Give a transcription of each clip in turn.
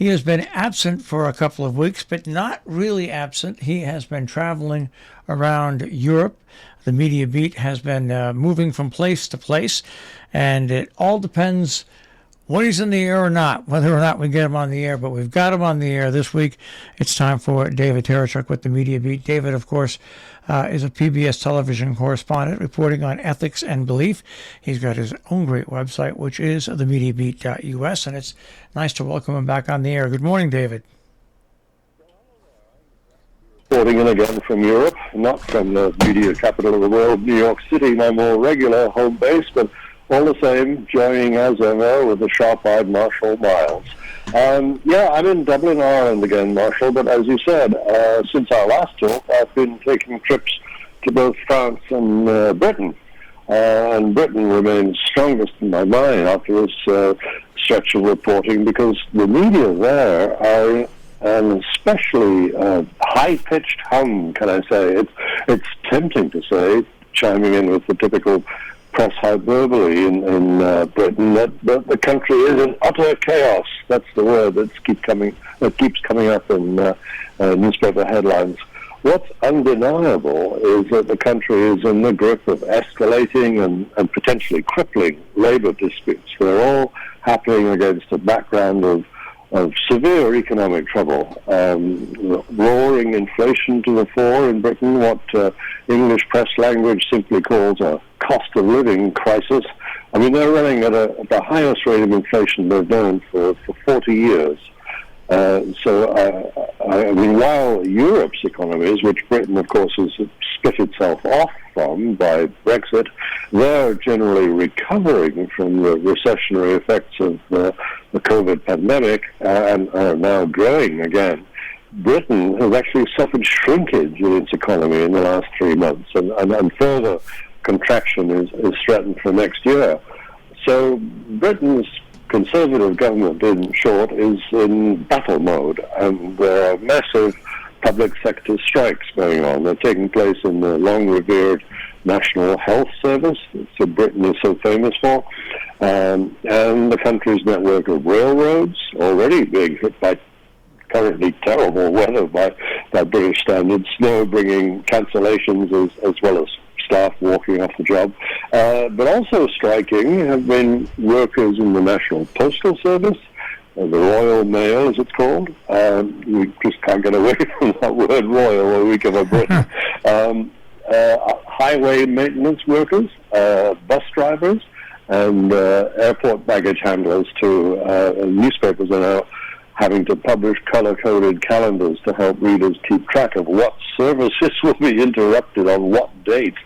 He has been absent for a couple of weeks, but not really absent. He has been traveling around Europe. The media beat has been moving from place to place, and it all depends when he's in the air or not, whether or not we get him on the air. But we've got him on the air this week. It's time for David Tereshchuk with the Media Beat. David, of course, is a PBS television correspondent reporting on ethics and belief. He's got his own great website, which is themediabeat.us, and it's nice to welcome him back on the air. Good morning, David. Reporting in again from Europe, not from the media capital of the world, New York City, my more regular home base, but all the same, joining as ever with the sharp-eyed Marshall Miles. I'm in Dublin, Ireland again, Marshall, but as you said, since our last talk, I've been taking trips to both France and Britain. And Britain remains strongest in my mind after this stretch of reporting, because the media there are an especially high-pitched hum, can I say. It's tempting to say, chiming in with the typical press hyperbole in Britain, that the country is in utter chaos. That's the word that keeps coming up in newspaper headlines. What's undeniable is that the country is in the grip of escalating and potentially crippling labor disputes. They're all happening against a background of severe economic trouble, roaring inflation to the fore in Britain, what English press language simply calls a cost of living crisis. I mean, they're running at the highest rate of inflation they've known for 40 years. I mean, while Europe's economies, which Britain, of course, has split itself off from by Brexit, they're generally recovering from the recessionary effects of the COVID pandemic and are now growing again. Britain has actually suffered shrinkage in its economy in the last 3 months, and further contraction is threatened for next year. So Britain's Conservative government, in short, is in battle mode, and there are massive public sector strikes going on. They're taking place in the long-revered National Health Service that Britain is so famous for, and the country's network of railroads, already being hit by currently terrible weather by British standards, snow bringing cancellations as well as staff walking off the job. But also striking have been workers in the National Postal Service, the Royal Mail, as it's called. We just can't get away from that word royal a week of a Britain. Highway maintenance workers, bus drivers, and airport baggage handlers too. Newspapers are now having to publish color-coded calendars to help readers keep track of what services will be interrupted on what date.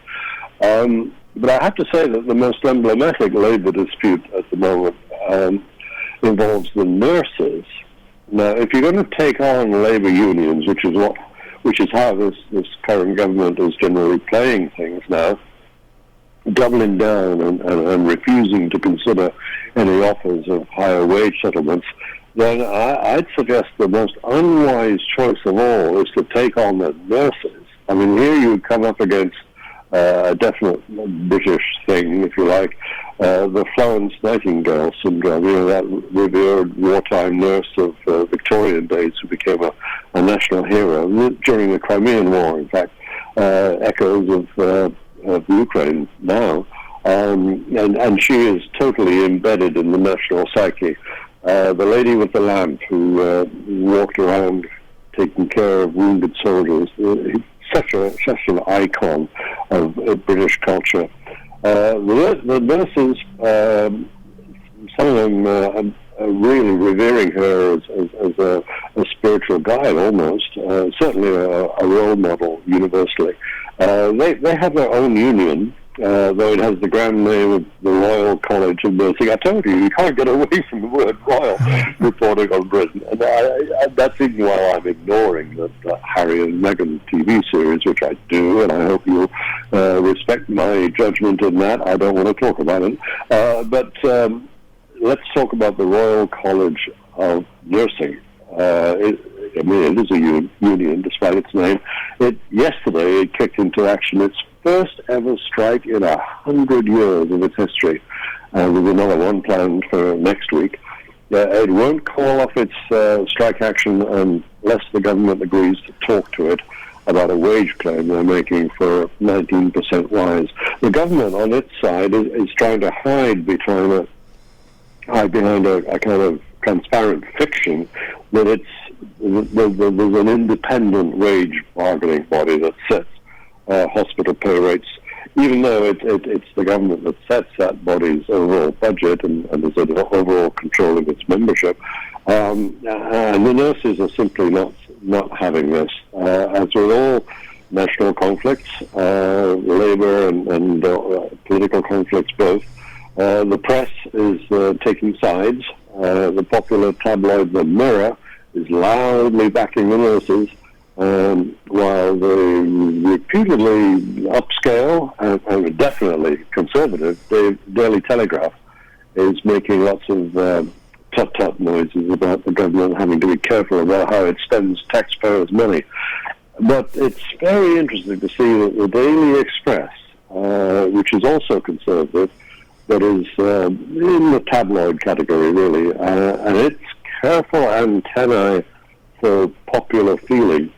But I have to say that the most emblematic labor dispute at the moment involves the nurses. Now, if you're going to take on labor unions, which is how this current government is generally playing things now, doubling down and refusing to consider any offers of higher wage settlements, then I'd suggest the most unwise choice of all is to take on the nurses. I mean, here you come up against a definite British thing, if you like, the Florence Nightingale syndrome, that revered wartime nurse of Victorian days who became a national hero during the Crimean War, in fact, echoes of Ukraine now. And she is totally embedded in the national psyche. The lady with the lamp who walked around taking care of wounded soldiers, such an icon of British culture. The nurses, some of them are really revering her as a spiritual guide, almost. Certainly a role model universally. They have their own union, though it has the grand name of the Royal College of Nursing. I told you can't get away from the word royal reporting on Britain. And that's even while I'm ignoring the Harry and Meghan TV series, which I do, and I hope you'll respect my judgment on that. I don't want to talk about it. But let's talk about the Royal College of Nursing. It is a union, despite its name. Yesterday, it kicked into action its first ever strike in 100 years of its history. There's another one planned for next week. it won't call off its strike action unless the government agrees to talk to it about a wage claim they're making for 19% rise. The government, on its side, is trying to hide behind a kind of transparent fiction that there's an independent wage bargaining body that sets hospital pay rates, even though it's the government that sets that body's overall budget and has an overall control of its membership. And the nurses are simply not having this. As with all national conflicts, labor and political conflicts both, the press is taking sides. The popular tabloid The Mirror is loudly backing the nurses, while the reputedly upscale and definitely conservative Daily Telegraph is making lots of tut-tut noises about the government having to be careful about how it spends taxpayers' money. But it's very interesting to see that the Daily Express, which is also conservative, but is in the tabloid category, really, and its careful antennae for popular feeling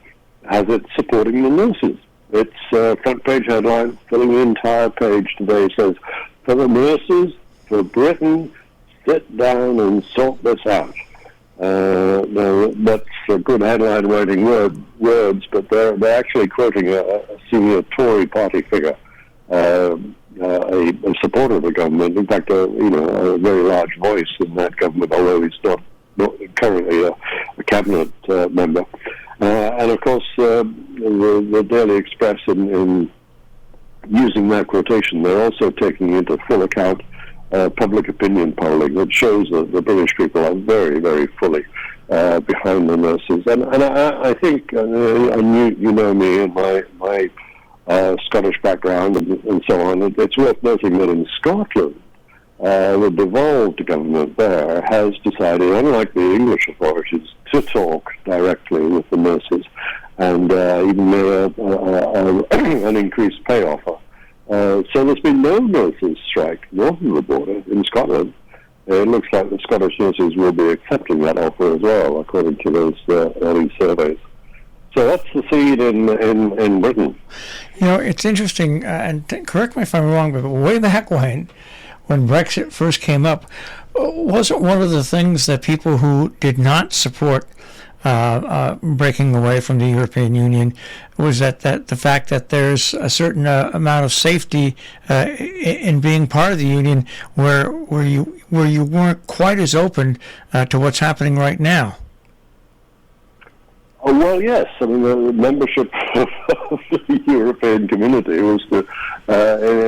has it supporting the nurses. Its front page headline, filling the entire page today, says, "For the nurses, for Britain, sit down and sort this out." Now, that's a good headline writing words, but they're actually quoting a senior Tory party figure, a supporter of the government. In fact, a very large voice in that government, although he's not currently a cabinet member. And of course, the Daily Express, in using that quotation, they're also taking into full account public opinion polling that shows that the British people are very, very fully behind the nurses. And I think, and you know me and my Scottish background and so on, it's worth noting that in Scotland, the devolved government there has decided, unlike the English authorities, to talk directly with the nurses and even made an increased pay offer. So there's been no nurses strike north of the border in Scotland. It looks like the Scottish nurses will be accepting that offer as well, according to those early surveys. So that's the seed in Britain. It's interesting, and correct me if I'm wrong, but way back when Brexit first came up, wasn't one of the things that people who did not support breaking away from the European Union was that the fact that there's a certain amount of safety in being part of the union where you weren't quite as open to what's happening right now? Oh, well, yes. I mean, the membership of the European community was to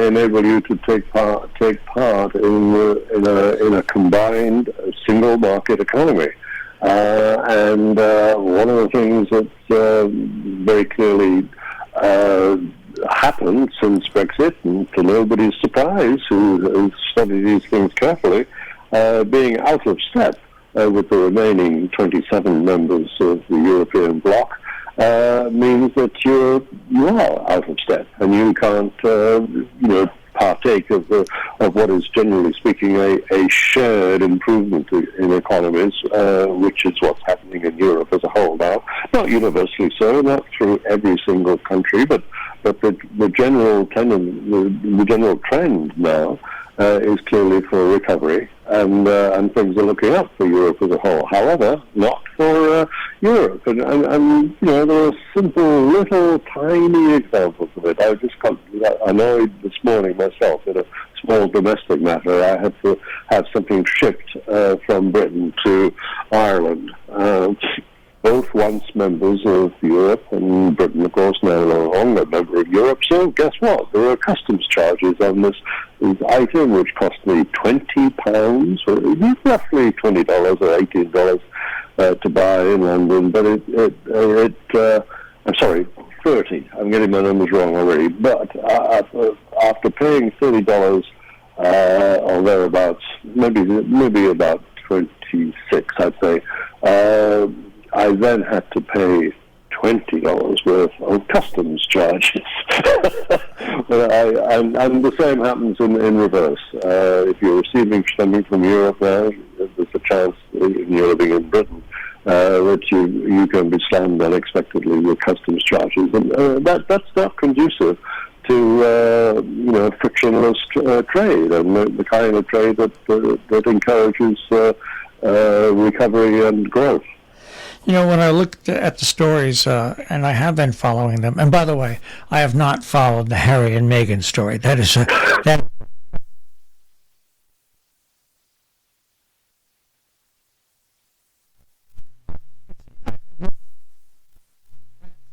enable you to take part in a combined single market economy. And one of the things that's very clearly happened since Brexit, and to nobody's surprise who studied these things carefully, being out of step with the remaining 27 members of the European bloc, means that you are out of step, and you can't partake of what is, generally speaking, a shared improvement in economies, which is what's happening in Europe as a whole now. Not universally so, not through every single country, but the general trend now is clearly for recovery, and things are looking up for Europe as a whole. However, not for Europe, and there are simple, little, tiny examples of it. I just got annoyed this morning myself in a small domestic matter. I had to have something shipped from Britain to Ireland. Both once members of Europe, and Britain, of course, no longer a member of Europe. So guess what? There are customs charges on this item, which cost me £20, or roughly $20 or $18 to buy in London. But I'm sorry, 30. I'm getting my numbers wrong already. But after paying $30 or thereabouts, maybe about 26, I'd say. I then had to pay $20 worth of customs charges. And the same happens in reverse. If you're receiving something from Europe now, there's a chance you're living in Britain, that you can be slammed unexpectedly with customs charges, and that's not conducive to frictionless trade, and the kind of trade that encourages recovery and growth. When I looked at the stories, and I have been following them, and by the way, I have not followed the Harry and Meghan story. That is that.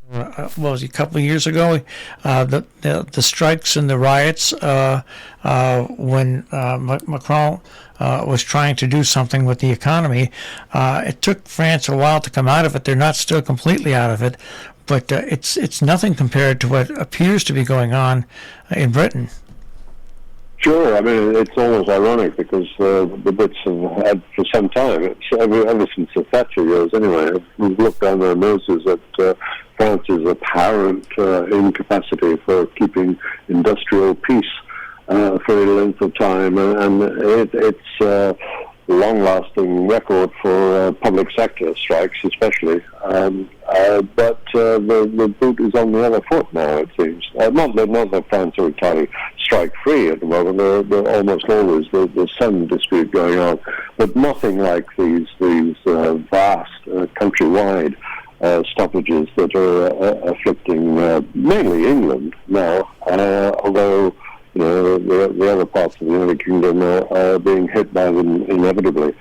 What was it, a couple of years ago, the strikes and the riots when Macron was trying to do something with the economy. It took France a while to come out of it. They're not still completely out of it, but it's nothing compared to what appears to be going on in Britain. Sure, I mean, it's almost ironic because the Brits have had for some time, ever since the Thatcher years anyway, we've looked down their noses at France's apparent incapacity for keeping industrial peace for a length of time, and it's long-lasting record for public sector strikes, especially. But the boot is on the other foot now, it seems. Not that France are entirely strike-free at the moment. There almost always there's some dispute going on, but nothing like these vast countrywide stoppages that are afflicting mainly England now, although the other parts of the United Kingdom are being hit by them inevitably.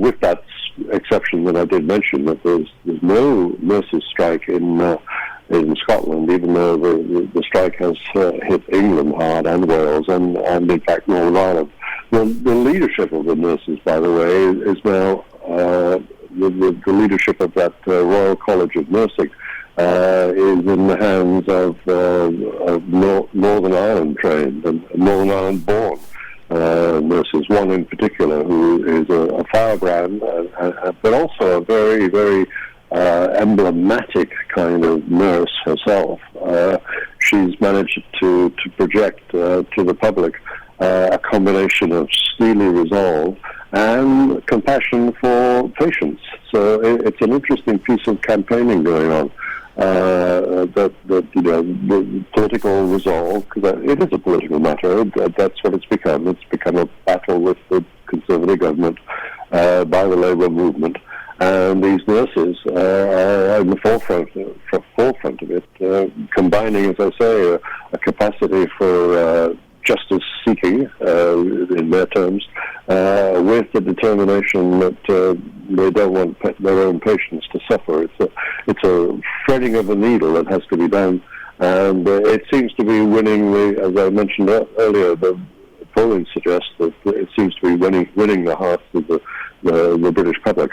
With that exception that I did mention, that there's no nurses' strike in Scotland, even though the strike has hit England hard and Wales and in fact Northern Ireland. The leadership of the nurses, by the way, is now the leadership of that Royal College of Nursing. Is in the hands of Northern Ireland trained and Northern Ireland born nurses. One in particular who is a firebrand, but also a very, very emblematic kind of nurse herself. She's managed to project to the public a combination of steely resolve and compassion for patients. So it's an interesting piece of campaigning going on. The political resolve, because it is a political matter. That's what it's become. It's become a battle with the Conservative government by the Labour movement, and these nurses are in the forefront of it, combining, as I say, a capacity for justice seeking, in their terms, with the determination that they don't want their own patients to suffer. It's a threading of a needle that has to be done, and it seems to be winning. As I mentioned earlier, the polling suggests that it seems to be winning the hearts of the British public.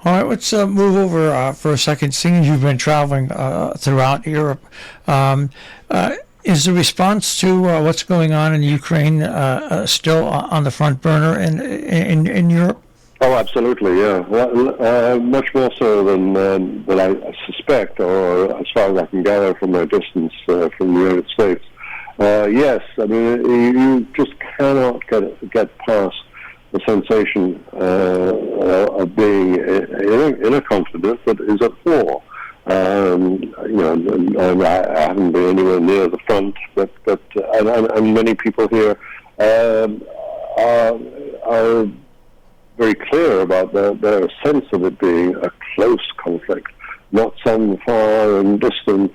All right, let's move over for a second. Seeing you've been traveling throughout Europe, is the response to what's going on in Ukraine still on the front burner in Europe? Oh, absolutely, yeah. Well, much more so than I suspect, or as far as I can gather from my distance from the United States. Yes, I mean, you just cannot get past the sensation of being in a continent that is at war. I haven't been anywhere near the front, but and many people here are very clear about their sense of it being a close conflict, not some far and distant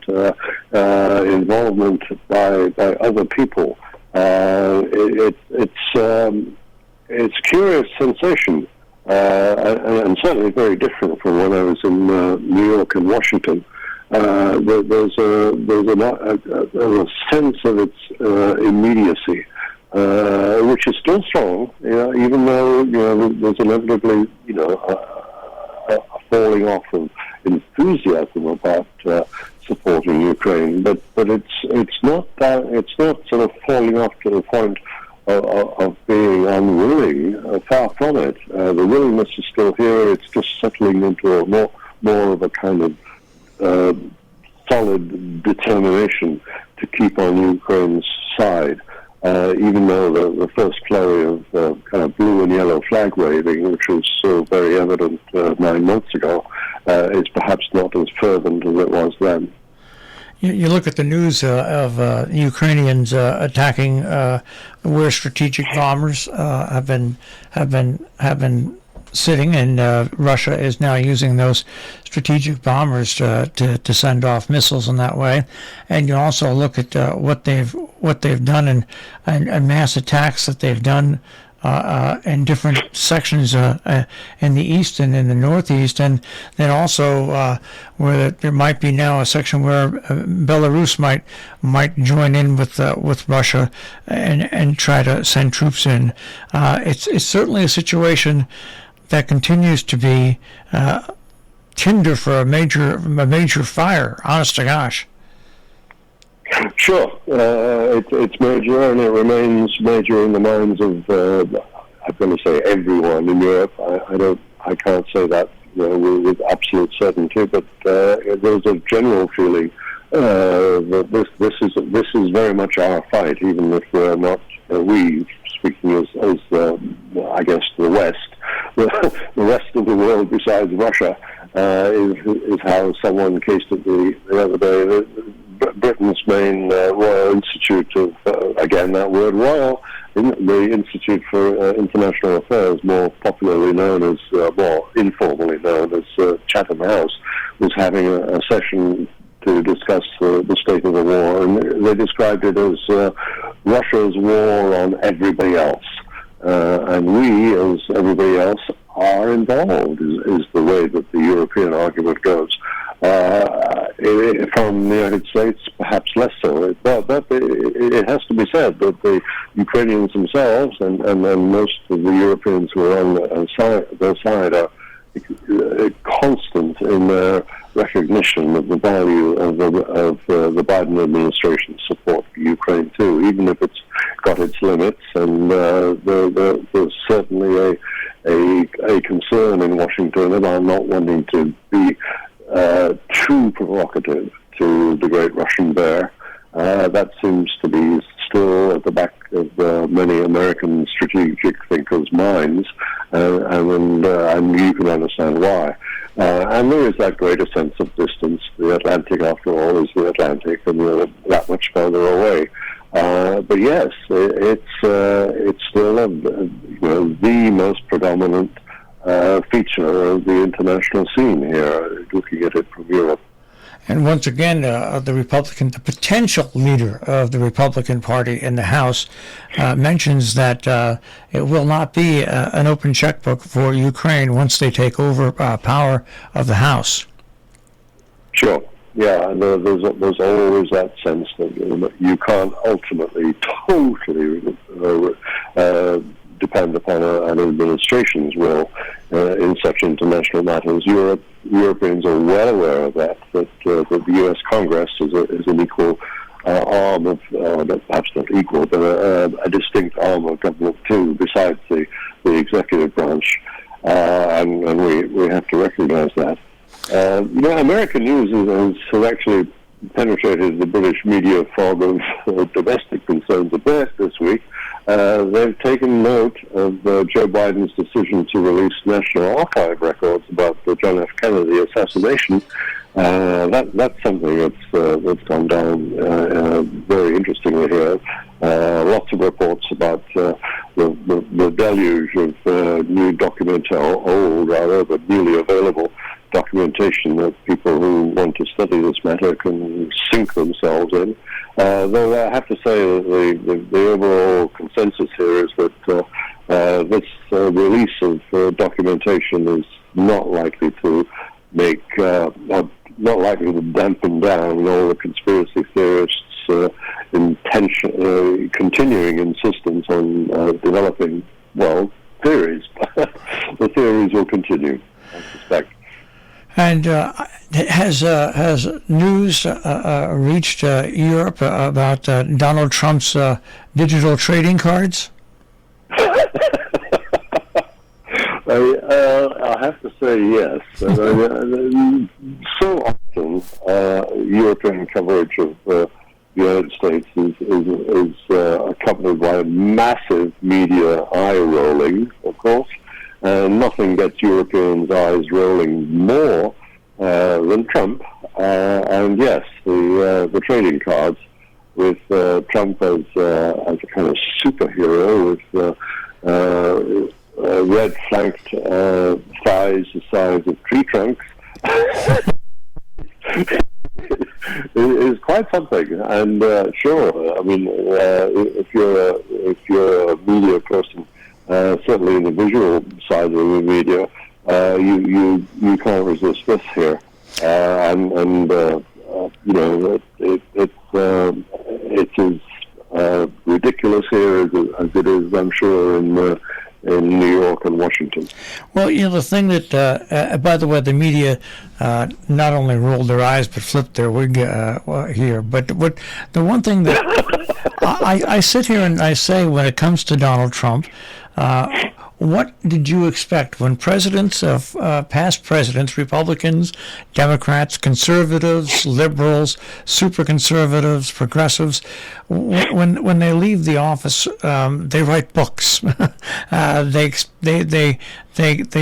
involvement by other people. It's a curious sensation. And certainly very different from when I was in New York and Washington. There's a sense of its immediacy, which is still strong, even though there's inevitably a falling off of enthusiasm about supporting Ukraine. But it's not sort of falling off to the point of being unwilling. Far from it. The willingness is still here. It's just settling into a more of a kind of solid determination to keep on Ukraine's side. even though the first flurry of kind of blue and yellow flag waving, which was so very evident 9 months ago, is perhaps not as fervent as it was then. You look at the news of Ukrainians attacking where strategic bombers have been sitting, and Russia is now using those strategic bombers to send off missiles in that way. And you also look at what they've done and mass attacks that they've done in different sections in the east and in the northeast, and then also where there might be now a section where Belarus might join in with Russia and try to send troops in. It's certainly a situation that continues to be tinder for a major fire. Honest to gosh. Sure, it's major, and it remains major in the minds of I'm going to say everyone in Europe. I can't say that with absolute certainty, but there's a general feeling that this is very much our fight, even if we're not we speaking as I guess the West, the rest of the world besides Russia is how someone cased it the other day. Britain's main Royal Institute of, again that word royal, the Institute for International Affairs, more popularly known as, more informally known as Chatham House, was having a session to discuss the state of the war, and they described it as Russia's war on everybody else. And we, as everybody else, are involved, is the way that the European argument goes. From the United States, perhaps less so. But it has to be said that the Ukrainians themselves and most of the Europeans who are on their side are constant in their recognition of the value of the Biden administration's support for Ukraine too, even if it's got its limits. And there's certainly a concern in Washington about not wanting to be too provocative to the great Russian bear. That seems to be still at the back of many American strategic thinkers' minds, and you can understand why. And there is that greater sense of distance. The Atlantic, after all, is the Atlantic, and we're that much further away. But yes, it's still the most predominant feature of the international scene here, looking at it from Europe. And once again, the potential leader of the Republican Party in the House mentions that it will not be an open checkbook for Ukraine once they take over power of the House. Sure. Yeah, and there's always that sense that you can't ultimately totally depend upon an administration's will in such international matters. Europeans are well aware of that the U.S. Congress is an equal arm of, perhaps not equal, but a distinct arm of government too, besides the executive branch, and we have to recognize that. American news has actually penetrated the British media fog of domestic concerns a bit this week. They've taken note of Joe Biden's decision to release National Archive records about the John F. Kennedy assassination. That's something that's gone down very interestingly here. Lots of reports about the deluge of new old rather, but newly available documentation that people who want to study this matter can sink themselves in. Though I have to say that the overall consensus here is that this release of documentation is not likely to not likely to dampen down all the conspiracy theorists' continuing insistence on developing, theories. The theories will continue, I suspect. And has news reached Europe about Donald Trump's digital trading cards? I have to say yes. So often, European coverage of United States is accompanied by a massive media eye rolling, of course, and nothing gets Europeans' eyes rolling more than Trump. And yes, the trading cards with Trump as a kind of superhero with red flanked thighs the size of tree trunks is quite something. And sure, I mean, if you're a media person, certainly in the visual side of the media, you can't resist this here. And you know, it's as ridiculous here as it is, I'm sure, in New York and Washington. Well, you know, the thing that, by the way, the media not only rolled their eyes but flipped their wig here. But the one thing that I sit here and I say when it comes to Donald Trump, what did you expect when presidents of past presidents, Republicans, Democrats, conservatives, liberals, super conservatives, progressives, when they leave the office, they write books. They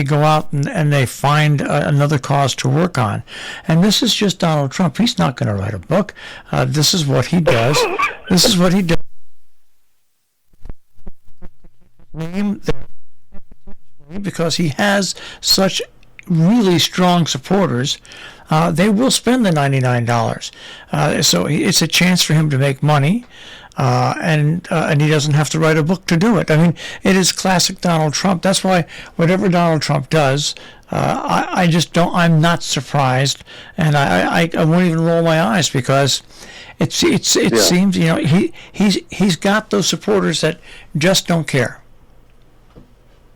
go out and they find another cause to work on. And this is just Donald Trump. He's not going to write a book. This is what he does. This is what he does. Because he has such really strong supporters, they will spend the $99. So it's a chance for him to make money, and he doesn't have to write a book to do it. I mean, it is classic Donald Trump. That's why whatever Donald Trump does, I just don't. I'm not surprised, and I won't even roll my eyes because it seems, you know, he's got those supporters that just don't care.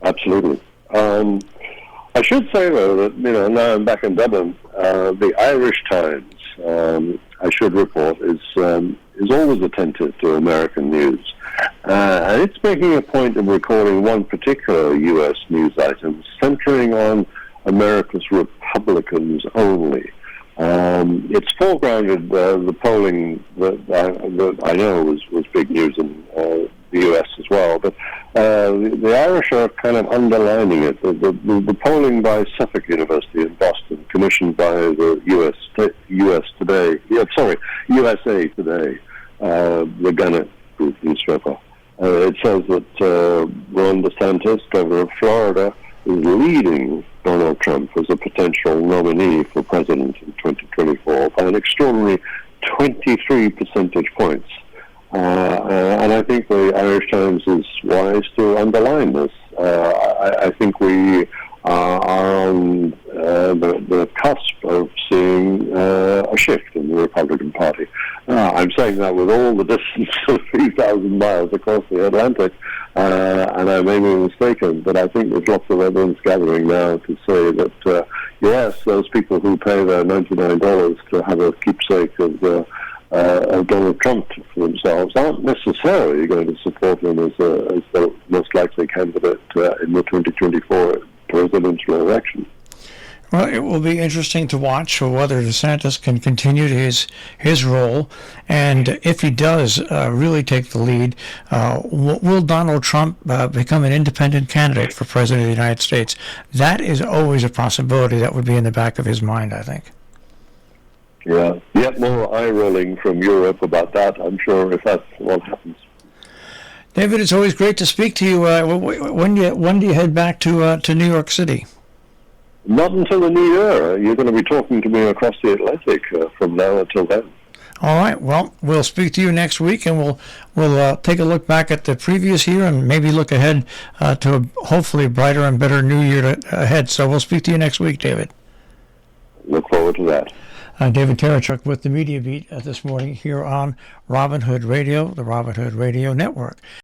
Absolutely. I should say, though, that, you know, now I'm back in Dublin, the Irish Times, I should report, is always attentive to American news. And it's making a point of recording one particular U.S. news item centering on America's Republicans only. It's foregrounded the polling that I know was big news in the U.S. as well, but the Irish are kind of underlining it. The polling by Suffolk University in Boston, commissioned by the USA Today, the Gannett Group newspaper. It says that Ron DeSantis, governor of Florida, is leading Donald Trump as a potential nominee for president in 2024 by an extraordinary 23 percentage points. And I think the Irish Times is wise to underline this. I think we are on the cusp of seeing a shift in the Republican Party. I'm saying that with all the distance of 3,000 miles across the Atlantic, and I may be mistaken, but I think there's lots of evidence gathering now to say that, yes, those people who pay their $99 to have a keepsake of Donald Trump for themselves aren't necessarily going to support him as the most likely candidate in the 2024 presidential election. Well, it will be interesting to watch whether DeSantis can continue his role, and if he does really take the lead, will Donald Trump become an independent candidate for president of the United States? That is always a possibility that would be in the back of his mind, I think. Yeah, yet more eye-rolling from Europe about that, I'm sure, if that's what happens. David, it's always great to speak to you. When do you head back to New York City? Not until the new year. You're going to be talking to me across the Atlantic from now until then. All right. Well, we'll speak to you next week, and we'll take a look back at the previous year and maybe look ahead to a hopefully brighter and better new year ahead. So we'll speak to you next week, David. Look forward to that. David Tereshchuk with the Media Beat this morning here on Robin Hood Radio, the Robin Hood Radio Network.